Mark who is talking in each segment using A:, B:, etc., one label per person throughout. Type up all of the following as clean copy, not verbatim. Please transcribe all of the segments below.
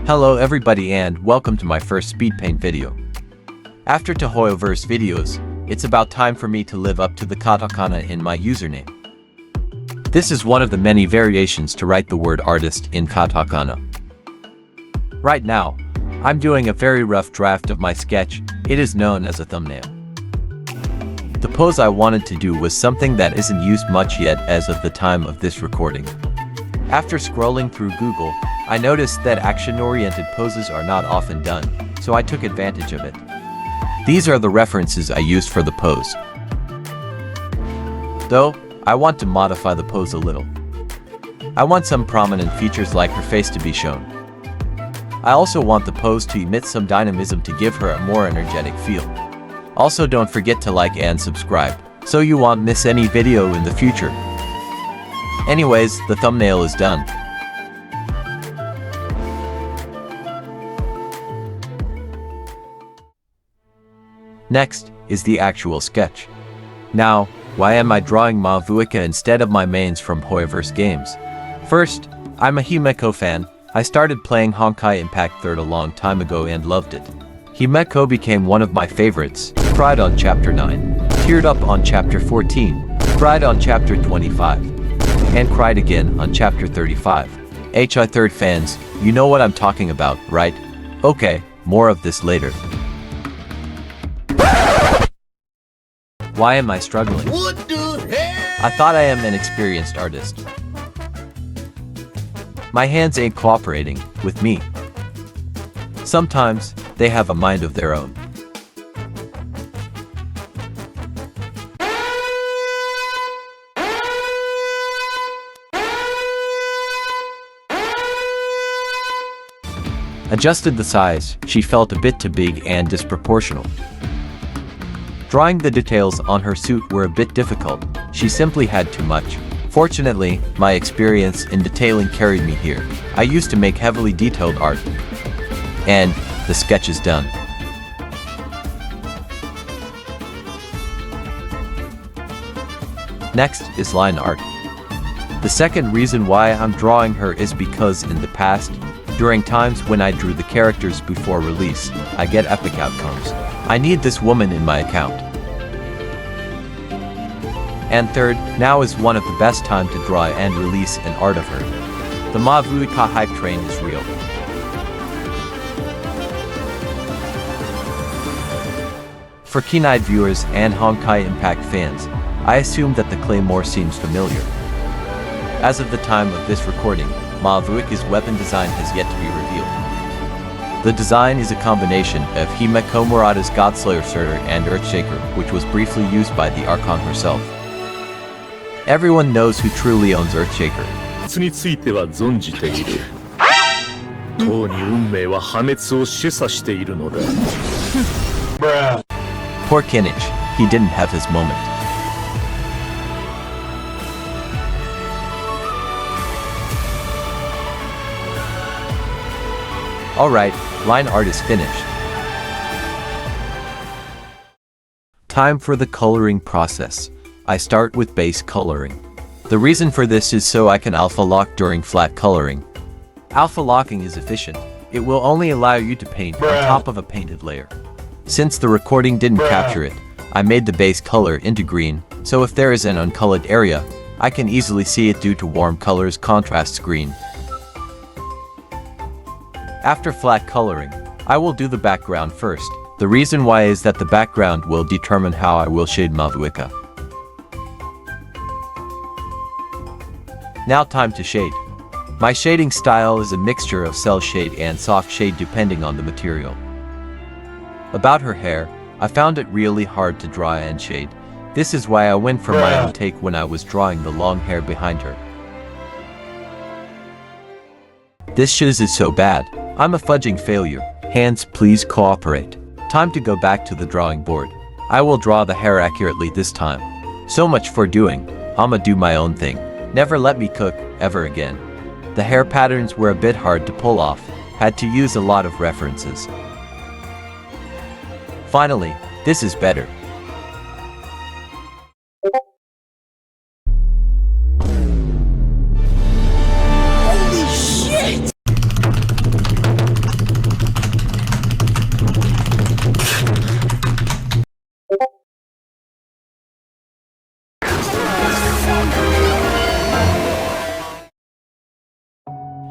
A: Hello everybody and welcome to my first speed paint video. After HoYoVerse videos, it's about time for me to live up to the katakana in my username. This is one of the many variations to write the word artist in katakana. Right now, I'm doing a very rough draft of my sketch. It is known as a thumbnail. The pose I wanted to do was something that isn't used much yet as of the time of this recording. After scrolling through Google, I noticed that action-oriented poses are not often done, so I took advantage of it. These are the references I used for the pose. Though, I want to modify the pose a little. I want some prominent features like her face to be shown. I also want the pose to emit some dynamism to give her a more energetic feel. Also don't forget to like and subscribe, so you won't miss any video in the future. Anyways, the thumbnail is done. Next is the actual sketch. Now, why am I drawing MAVUIKA instead of my mains from HoYoVerse games? First, I'm a HoYoMiX fan. I started playing Honkai Impact 3 a long time ago and loved it. HoYoMiX became one of my favorites. Cried on Chapter 9, teared up on Chapter 14, cried on Chapter 25, and cried again on Chapter 35. HI3 fans, you know what I'm talking about, right? Okay, more of this later. Why am I struggling?
B: What the hell?
A: I thought I am an experienced artist. My hands ain't cooperating with me. Sometimes, they have a mind of their own. Adjusted the size, she felt a bit too big and disproportional. Drawing the details on her suit were a bit difficult, she simply had too much. Fortunately, my experience in detailing carried me here. I used to make heavily detailed art. And the sketch is done. Next is line art. The second reason why I'm drawing her is because in the past, during times when I drew the characters before release, I get epic outcomes. I need this woman in my account. And third, now is one of the best time to draw and release an art of her. The MAVUIKA hype train is real. For keen-eyed viewers and Honkai Impact fans, I assume that the claymore seems familiar. As of the time of this recording, MAVUIKA's weapon design has yet to be revealed. The design is a combination of HoYoMiX Murata's Godslayer Surtur and Earthshaker, which was briefly used by the Archon herself. Everyone knows who truly owns Earthshaker. Poor Kinich, he didn't have his moment. Alright, line art is finished. Time for the coloring process. I start with base coloring. The reason for this is so I can alpha lock during flat coloring. Alpha locking is efficient. It will only allow you to paint on top of a painted layer. Since the recording didn't capture it, I made the base color into green, so if there is an uncolored area, I can easily see it due to warm colors contrasts green. After flat coloring, I will do the background first. The reason why is that the background will determine how I will shade MAVUIKA. Now time to shade. My shading style is a mixture of cell shade and soft shade depending on the material. About her hair, I found it really hard to draw and shade. This is why I went for my own take when I was drawing the long hair behind her. This shiz is so bad. I'm a fudging failure. Hands, please cooperate. Time to go back to the drawing board. I will draw the hair accurately this time. So much for doing. I'ma do my own thing. Never let me cook, ever again. The hair patterns were a bit hard to pull off. Had to use a lot of references. Finally, this is better.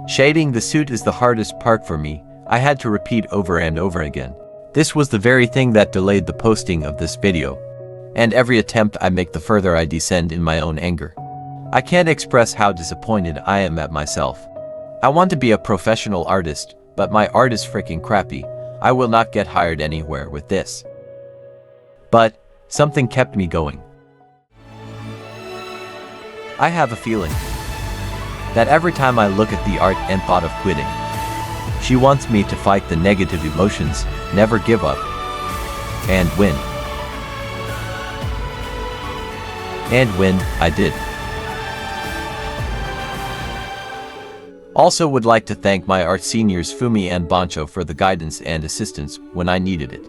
A: Shading the suit is the hardest part for me. I had to repeat over and over again. This was the very thing that delayed the posting of this video. And every attempt I make, the further I descend in my own anger. I can't express how disappointed I am at myself. I want to be a professional artist, but my art is freaking crappy. I will not get hired anywhere with this. But something kept me going. I have a feeling that every time I look at the art and thought of quitting, she wants me to fight the negative emotions, never give up, and win. And win, I did. Also would like to thank my art seniors Fumi and Bancho for the guidance and assistance when I needed it.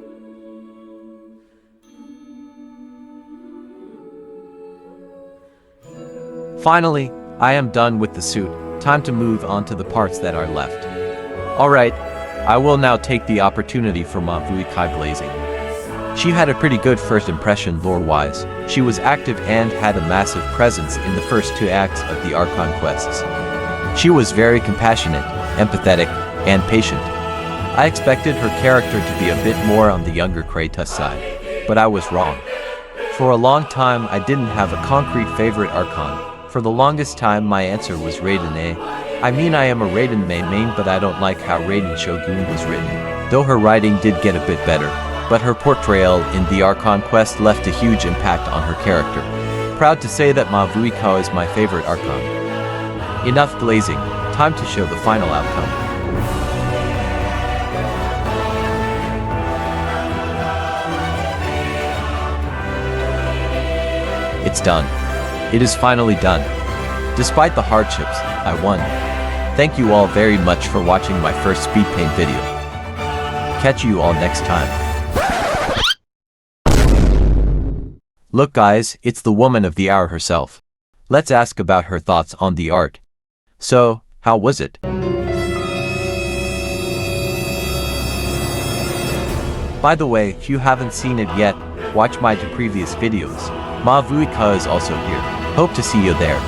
A: Finally, I am done with the suit. Time to move on to the parts that are left. Alright, I will now take the opportunity for MAVUIKA glazing. She had a pretty good first impression lore-wise. She was active and had a massive presence in the first 2 acts of the Archon quests. She was very compassionate, empathetic, and patient. I expected her character to be a bit more on the younger Kratos side, but I was wrong. For a long time I didn't have a concrete favorite Archon. For the longest time my answer was Raiden A. I mean, I am a Raiden main, but I don't like how Raiden Shogun was written. Though her writing did get a bit better, but her portrayal in the Archon quest left a huge impact on her character. Proud to say that MAVUIKA is my favorite Archon. Enough glazing, time to show the final outcome. It's done. It is finally done. Despite the hardships, I won. Thank you all very much for watching my first speed paint video. Catch you all next time. Look guys, it's the woman of the hour herself. Let's ask about her thoughts on the art. So, how was it? By the way, if you haven't seen it yet, watch my 2 previous videos. MAVUIKA is also here. Hope to see you there.